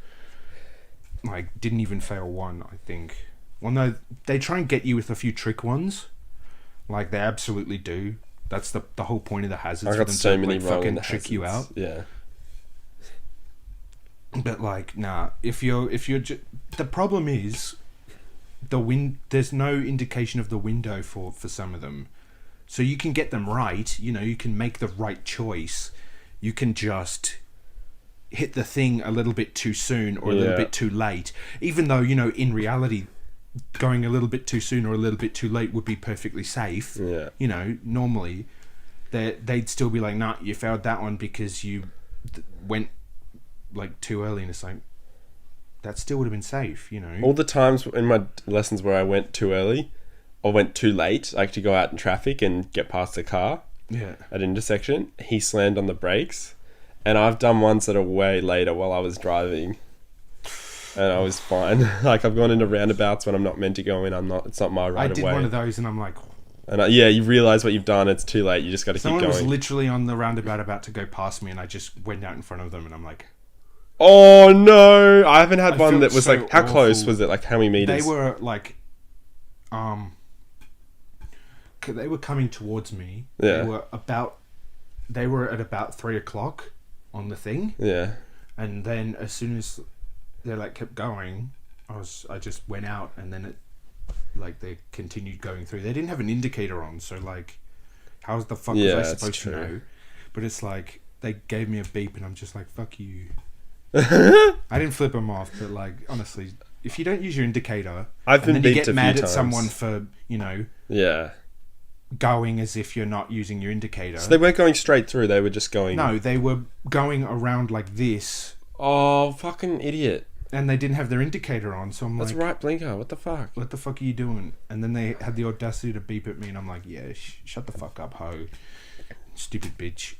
Like, didn't even fail one, I think. Well, no, they try and get you with a few trick ones. Like, they absolutely do. That's the whole point of the hazards. I got so many like, wrong fucking in the trick hazards. you out. Yeah. But like, nah. If you're the problem is there's no indication of the window for some of them, so you can get them right. You know, you can make the right choice. You can just hit the thing a little bit too soon or a little bit too late. Even though, you know, in reality, going a little bit too soon or a little bit too late would be perfectly safe. Yeah. You know, normally they'd still be like, nah, you failed that one because you went like too early, and it's like, that still would have been safe, you know. All the times in my lessons where I went too early or went too late, like to go out in traffic and get past the car at an intersection, he slammed on the brakes. And I've done ones that are way later while I was driving, and I was fine. Like, I've gone into roundabouts when I'm not meant to go in. It's not my right of way. I did one of those, and I'm like, and you realise what you've done. It's too late. You just got to keep going. Someone was literally on the roundabout about to go past me, and I just went out in front of them, and I'm like, oh no! I haven't had one that was so like, how awful. close was it? Like, how many meters? They were like, they were coming towards me. Yeah. They were at about 3:00 on the thing. Yeah. And then as soon as they like kept going, I just went out, and then they continued going through. They didn't have an indicator on, so like, how the fuck was I supposed to know? But it's like, they gave me a beep, and I'm just like, fuck you. I didn't flip them off, but like, honestly, if you don't use your indicator, I've been and then you beeped get a mad few at times. someone for, you know, going as if you're not using your indicator. So they weren't going straight through. They were just going. No, they were going around like this. Oh, fucking idiot! And they didn't have their indicator on, so I'm That's like, right blinker. What the fuck? what the fuck are you doing? And then they had the audacity to beep at me, and I'm like, yeah, shut the fuck up, ho, stupid bitch.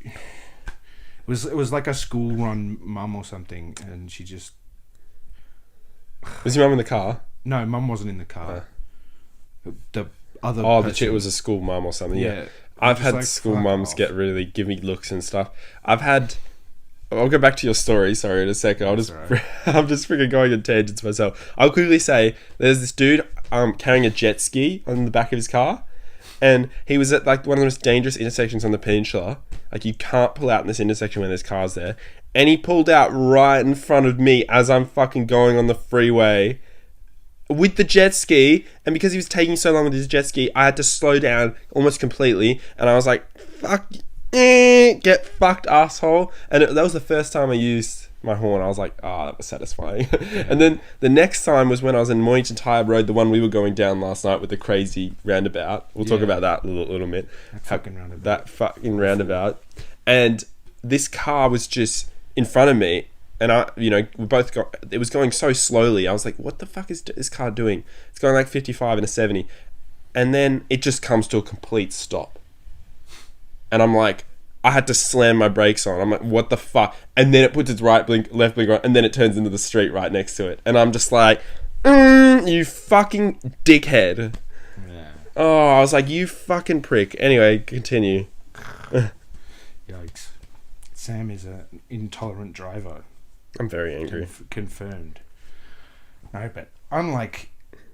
It was like a school run mum or something, and she just... Was your mum in the car? No, mum wasn't in the car. The other the chick was a school mum or something. Yeah. I've had like, school fuck mums off. give me looks and stuff. I'll go back to your story, sorry, in a second. I'm just freaking going on tangents myself. I'll quickly say, there's this dude carrying a jet ski on the back of his car, and he was at like one of the most dangerous intersections on the peninsula. Like, you can't pull out in this intersection when there's cars there. And he pulled out right in front of me as I'm fucking going on the freeway with the jet ski. And because he was taking so long with his jet ski, I had to slow down almost completely. And I was like, fuck, get fucked, asshole. And that was the first time I used my horn. I was like, that was satisfying. And then the next time was when I was in Mornington Tire Road, the one we were going down last night with the crazy roundabout. We'll talk about that a little bit. That fucking roundabout. And this car was just in front of me, and it was going so slowly. I was like, what the fuck is this car doing? It's going like 55 and a 70. And then it just comes to a complete stop. And I'm like, I had to slam my brakes on. I'm like, what the fuck? And then it puts its left blinker on, and then it turns into the street right next to it. And I'm just like, you fucking dickhead. Yeah. Oh, I was like, you fucking prick. Anyway, continue. Yikes. Sam is an intolerant driver. I'm very angry. Confirmed. No, but unlike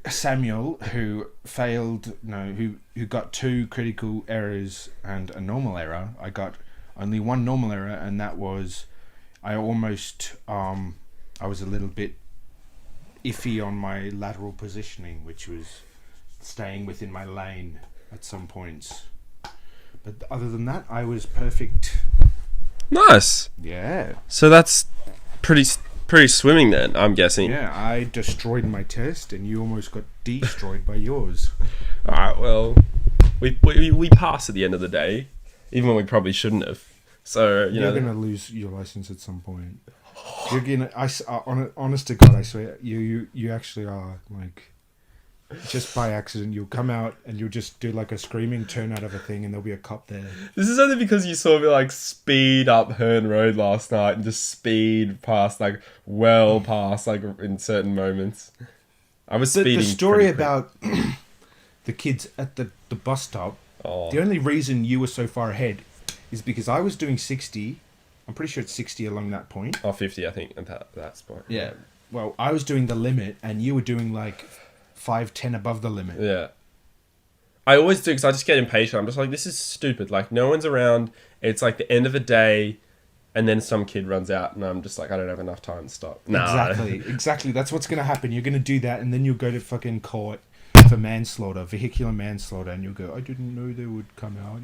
Samuel, who got 2 critical errors and a normal error, I got only 1 normal error, and that was I was a little bit iffy on my lateral positioning, which was staying within my lane at some points. But other than that, I was perfect. Nice. Yeah. So that's pretty swimming then, I'm guessing. Yeah, I destroyed my test, and you almost got destroyed by yours. All right. Well, we passed at the end of the day, even when we probably shouldn't have. So you're gonna lose your license at some point. You're gonna. Honest to God, I swear, you actually are like. Just by accident, you'll come out and you'll just do like a screaming turn out of a thing, and there'll be a cop there. This is only because you saw me like speed up Herne Road last night and just speed past like in certain moments. I was speeding. The story about the kids at the bus stop. Oh. The only reason you were so far ahead is because I was doing 60. I'm pretty sure it's 60 along that point. Oh, 50, I think, at that spot. Yeah. Well, I was doing the limit, and you were doing like 5-10 above the limit. Yeah. I always do, because I just get impatient. I'm just like, this is stupid. Like, no one's around. It's like the end of a day, and then some kid runs out, and I'm just like, I don't have enough time to stop. Nah. Exactly. That's what's going to happen. You're going to do that, and then you'll go to fucking court for vehicular manslaughter, and you'll go, I didn't know they would come out,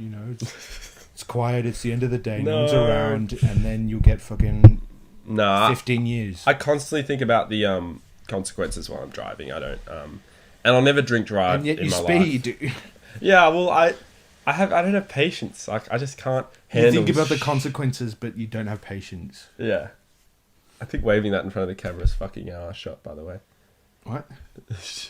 It's quiet, it's the end of the day, no one's around, and then you'll get fucking 15 years. I constantly think about the consequences while I'm driving. I don't and I'll never drink drive and yet in you my speed. life. Yeah, well I don't have patience. Like I just can't handle. You think about the consequences, but you don't have patience. Yeah. I think waving that in front of the camera is fucking our shot, by the way. What? That's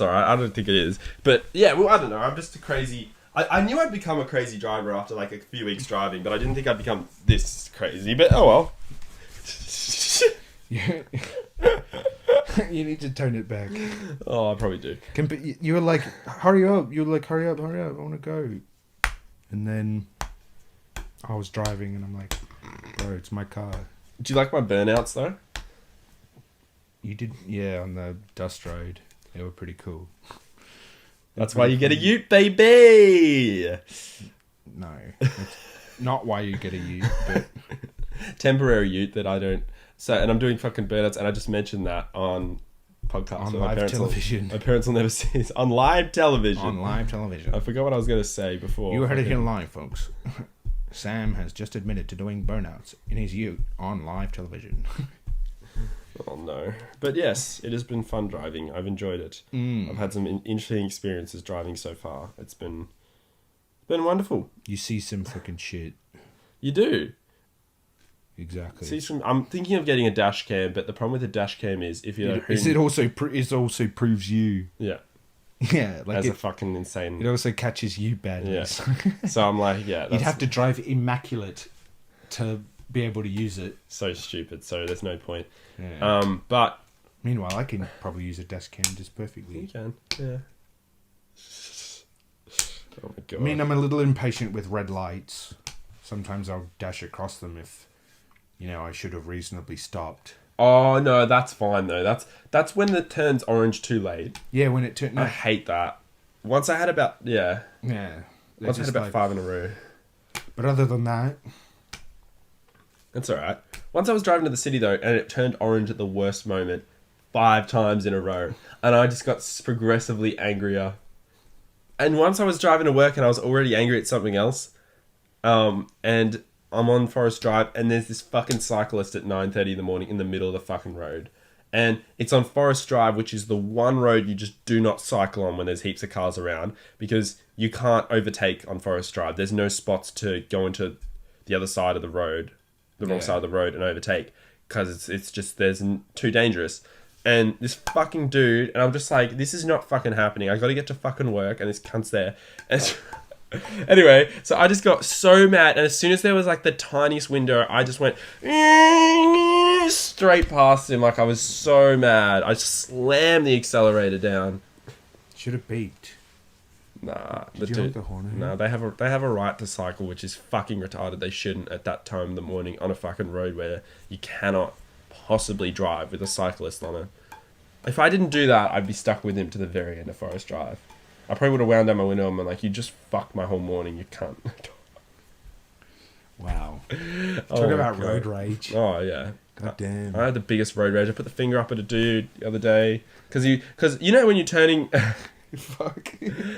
alright, I don't think it is. But yeah, well I don't know, I'm just a crazy I knew I'd become a crazy driver after like a few weeks driving, but I didn't think I'd become this crazy, but oh well. You need to tone it back. Oh, I probably do. You were like, hurry up. You were like, hurry up. I want to go. And then I was driving and I'm like, bro, it's my car. Do you like my burnouts though? You did, yeah, on the dust road. They were pretty cool. That's why you get a ute, baby! No. That's not why you get a ute, but... Temporary ute that I don't... So, and I'm doing fucking burnouts, and I just mentioned that on podcast. On live television. My parents will never see this. On live television. On live television. I forgot what I was going to say before. You heard it here live, folks. Sam has just admitted to doing burnouts in his ute on live television. Oh no. But yes, it has been fun driving. I've enjoyed it. I've had some interesting experiences driving so far. It's been wonderful. You see some fucking shit. You do. Exactly. I'm thinking of getting a dash cam, but the problem with the dash cam is if you know it also proves you. Yeah. Yeah, like as a fucking insane. It also catches you badness. Yeah. So I'm like, yeah. You'd have to drive immaculate to be able to use it. So stupid. So there's no point. Yeah. But meanwhile, I can probably use a dash cam just perfectly. You can. Yeah. Oh my god. I mean, I'm a little impatient with red lights. Sometimes I'll dash across them if, I should have reasonably stopped. Oh no, that's fine though. That's when it turns orange too late. Yeah, when it turns. I hate that. Once I had about Yeah. Once I had about 5 in a row. But other than that, that's all right. Once I was driving to the city though, and it turned orange at the worst moment, 5 times in a row, and I just got progressively angrier. And once I was driving to work, and I was already angry at something else, and I'm on Forest Drive, and there's this fucking cyclist at 9:30 in the morning in the middle of the fucking road. And it's on Forest Drive, which is the one road you just do not cycle on when there's heaps of cars around, because you can't overtake on Forest Drive. There's no spots to go into the other side of the road, the wrong side of the road, and overtake, because it's just, too dangerous. And this fucking dude, and I'm just like, this is not fucking happening. I gotta get to fucking work, and this cunt's there. And anyway, so I just got so mad, and as soon as there was like the tiniest window, I just went straight past him. Like I was so mad. I slammed the accelerator down. Should have beeped. Nah, Did you honk the horn? Nah, they have a right to cycle, which is fucking retarded. They shouldn't at that time in the morning on a fucking road where you cannot possibly drive with a cyclist on it. If I didn't do that, I'd be stuck with him to the very end of Forest Drive. I probably would have wound down my window and been like, "You just fucked my whole morning, you cunt." Wow. Talk about road rage. Oh yeah. God damn. I had the biggest road rage. I put the finger up at a dude the other day because you know when you're turning. Fuck.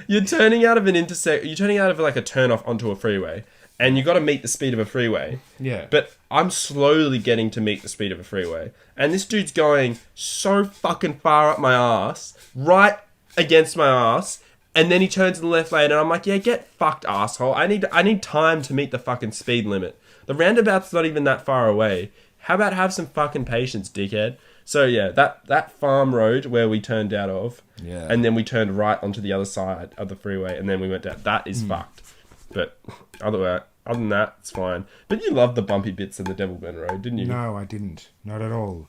You're turning out of You're turning out of like a turn off onto a freeway, and you got to meet the speed of a freeway. Yeah. But I'm slowly getting to meet the speed of a freeway, and this dude's going so fucking far up my ass, right against my ass, and then he turns in the left lane, and I'm like, yeah, get fucked, asshole. I need time to meet the fucking speed limit. The roundabout's not even that far away. How about have some fucking patience, dickhead? So yeah, that farm road where we turned out of, yeah, and then we turned right onto the other side of the freeway, and then we went down. That is fucked. But other than that, it's fine. But you loved the bumpy bits of the Devil Bend Road, didn't you? No, I didn't. Not at all.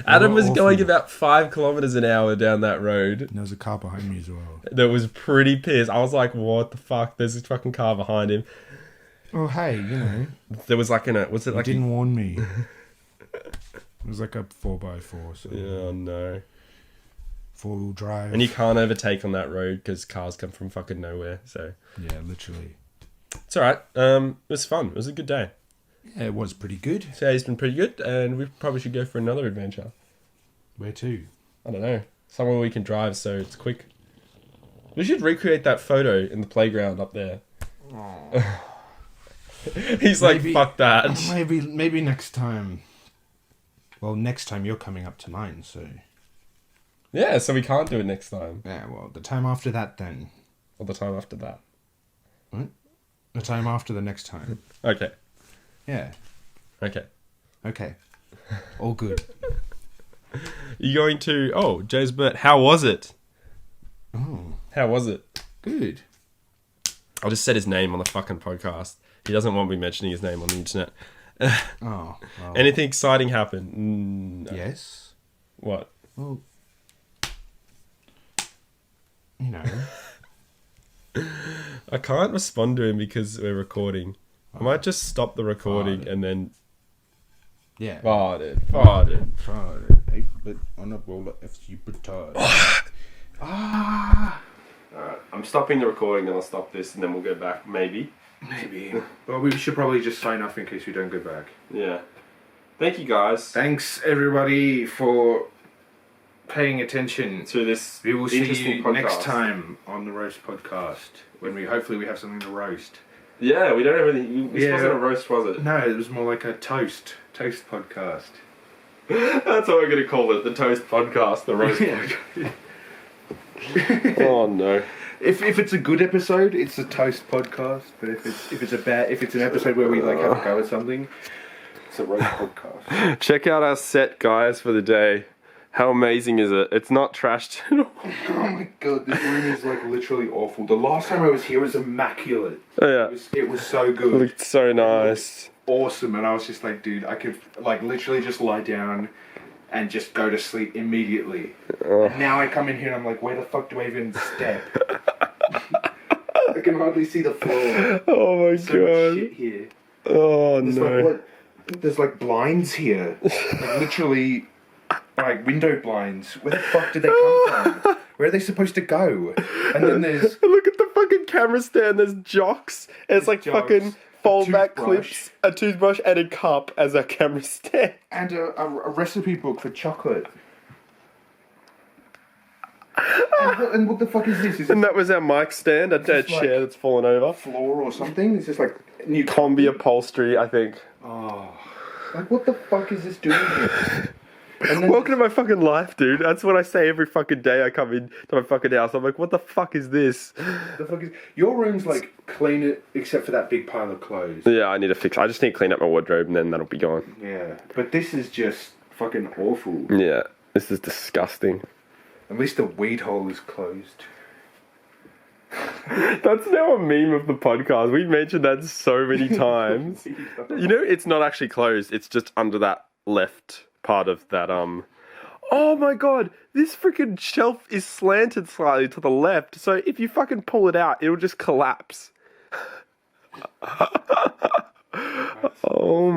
Adam was going about 5 kilometers an hour down that road. And there was a car behind me as well. That was pretty pissed. I was like, what the fuck? There's a fucking car behind him. Oh, hey, you know. There was like was it like didn't warn me. It was like a 4x4. So oh no. 4-wheel drive. And you can't overtake on that road because cars come from fucking nowhere. So yeah, literally. It's alright. It was fun. It was a good day. Yeah, it was pretty good. Today's been pretty good, and we probably should go for another adventure. Where to? I don't know. Somewhere we can drive so it's quick. We should recreate that photo in the playground up there. He's Maybe- like, fuck that. Maybe next time. Well, next time you're coming up to mine, so... Yeah, so we can't do it next time. Yeah, well, the time after that then. Or the time after that. What? The time after the next time. Okay. Yeah. Okay. Okay. All good. You going to... Oh, Jay's Bert. How was it? Oh, How was it? good. I'll just set his name on the fucking podcast. He doesn't want me mentioning his name on the internet. Oh, well, Anything exciting happen? No. yes. What? Well, you know. I can't respond to him because we're recording. I might just stop the recording and then... Yeah. Fart it. Farted. 8-bit on a roller FC retard. Alright, I'm stopping the recording and I'll stop this and then we'll go back, maybe. Maybe. Well, we should probably just sign off in case we don't go back. Yeah. Thank you guys Thanks, everybody, for paying attention. to this We will see interesting you podcast. next time on the Roast Podcast, when we hopefully have something to roast. Yeah, we don't have anything. This Yeah. wasn't a roast, was it? No, it was more like a toast podcast. That's what we're going to call it, the Toast Podcast, the roast podcast. Oh no. If it's a good episode, it's a toast podcast. But if it's an episode where we like have a go at something, it's a roast podcast. Check out our set, guys, for the day. How amazing is it? It's not trashed at all. Oh my god, this room is like literally awful. The last time I was here was immaculate. Yeah. It was so It good. looked so nice. Awesome, and I was just like, dude, I could like literally just lie down and just go to sleep immediately. And now I come in here and I'm like, where the fuck do I even step? I can hardly see the floor. Oh my So much shit here. Oh There's no. like what? There's like blinds here, like literally, like window blinds. Where the fuck did they come from? Where are they supposed to go? And then there's Look at the fucking camera stand. There's jocks. It's like jocks, fucking fold back toothbrush. clips, a toothbrush, and a cup as a camera stand. and a recipe book for chocolate. And what the fuck is this? Is it And that was our mic stand, a dead like- chair that's fallen over. floor or something? It's just like new Combi upholstery, I think. Oh, like what the fuck is this doing here? And then Welcome to my fucking life, dude. That's what I say every fucking day I come in to my fucking house. I'm like, what the fuck is this? the fuck is your room's like clean it except for that big pile of clothes. Yeah, I need to fix. I just need to clean up my wardrobe and then that'll be gone. Yeah, but this is just fucking awful. Yeah, this is disgusting. At least the weed hole is closed. That's now a meme of the podcast. We mentioned that so many times. You know, it's not actually closed. It's just under that left part of that, Oh my god, this freaking shelf is slanted slightly to the left, so if you fucking pull it out, it'll just collapse. Oh